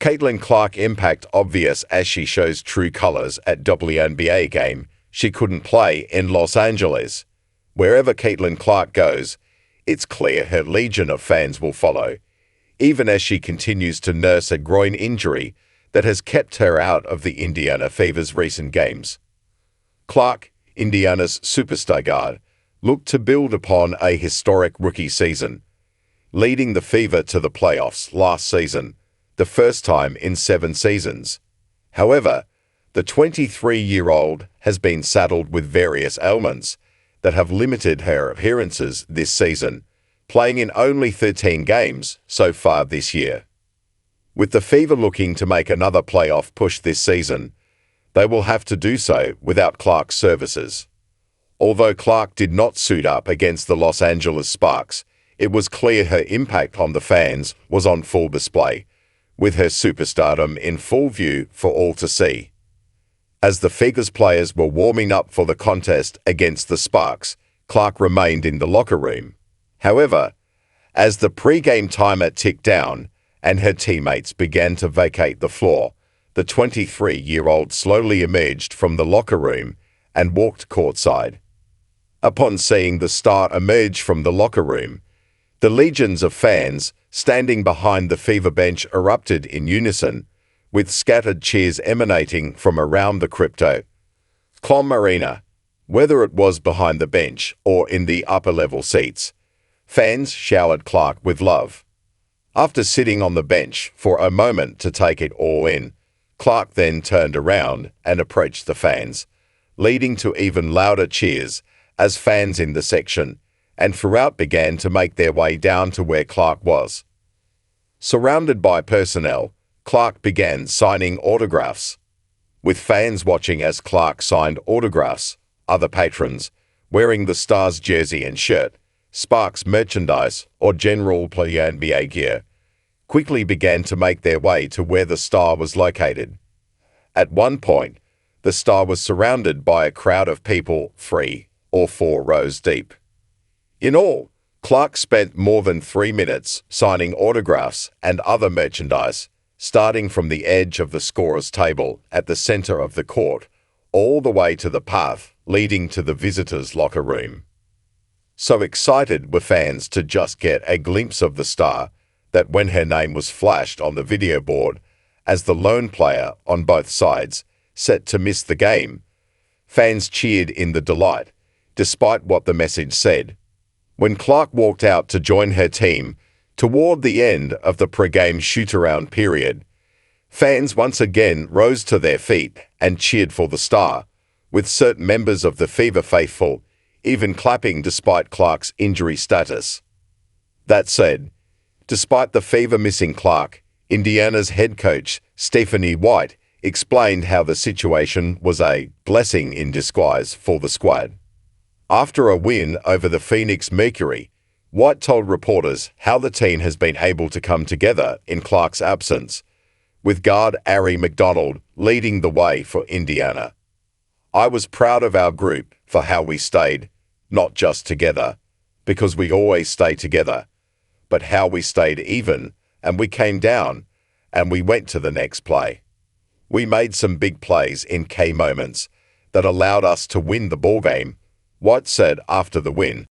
Caitlin Clark impact obvious as she shows true colors at WNBA game she couldn't play in Los Angeles. Wherever Caitlin Clark goes, it's clear her legion of fans will follow, even as she continues to nurse a groin injury that has kept her out of the Indiana Fever's recent games. Clark, Indiana's superstar guard, looked to build upon a historic rookie season, leading the Fever to the playoffs last season, the first time in 7 seasons. However, the 23-year-old has been saddled with various ailments that have limited her appearances this season, playing in only 13 games so far this year. With the Fever looking to make another playoff push this season, they will have to do so without Clark's services. Although Clark did not suit up against the Los Angeles Sparks, it was clear her impact on the fans was on full display, with her superstardom in full view for all to see. As the Fever's players were warming up for the contest against the Sparks, Clark remained in the locker room. However, as the pre-game timer ticked down and her teammates began to vacate the floor, the 23-year-old slowly emerged from the locker room and walked courtside. Upon seeing the star emerge from the locker room, the legions of fans standing behind the Fever bench erupted in unison, with scattered cheers emanating from around the Crypto.com arena. Whether it was behind the bench or in the upper-level seats, fans showered Clark with love. After sitting on the bench for a moment to take it all in, Clark then turned around and approached the fans, leading to even louder cheers as fans in the section and throughout began to make their way down to where Clark was. Surrounded by personnel, Clark began signing autographs. With fans watching as Clark signed autographs, other patrons, wearing the Stars jersey and shirt, Sparks merchandise, or general WNBA gear, quickly began to make their way to where the star was located. At one point, the star was surrounded by a crowd of people 3 or 4 rows deep. In all, Clark spent more than 3 minutes signing autographs and other merchandise, starting from the edge of the scorer's table at the center of the court, all the way to the path leading to the visitors' locker room. So excited were fans to just get a glimpse of the star that when her name was flashed on the video board as the lone player on both sides set to miss the game, fans cheered in the delight, despite what the message said. When Clark walked out to join her team toward the end of the pre-game shoot-around period, fans once again rose to their feet and cheered for the star, with certain members of the Fever faithful even clapping despite Clark's injury status. That said, despite the Fever missing Clark, Indiana's head coach, Stephanie White, explained how the situation was a blessing in disguise for the squad. After a win over the Phoenix Mercury, White told reporters how the team has been able to come together in Clark's absence, with guard Ari McDonald leading the way for Indiana. I was proud of our group for how we stayed, not just together, because we always stay together, but how we stayed even, and we came down, and we went to the next play. We made some big plays in key moments that allowed us to win the ballgame, White said after the win.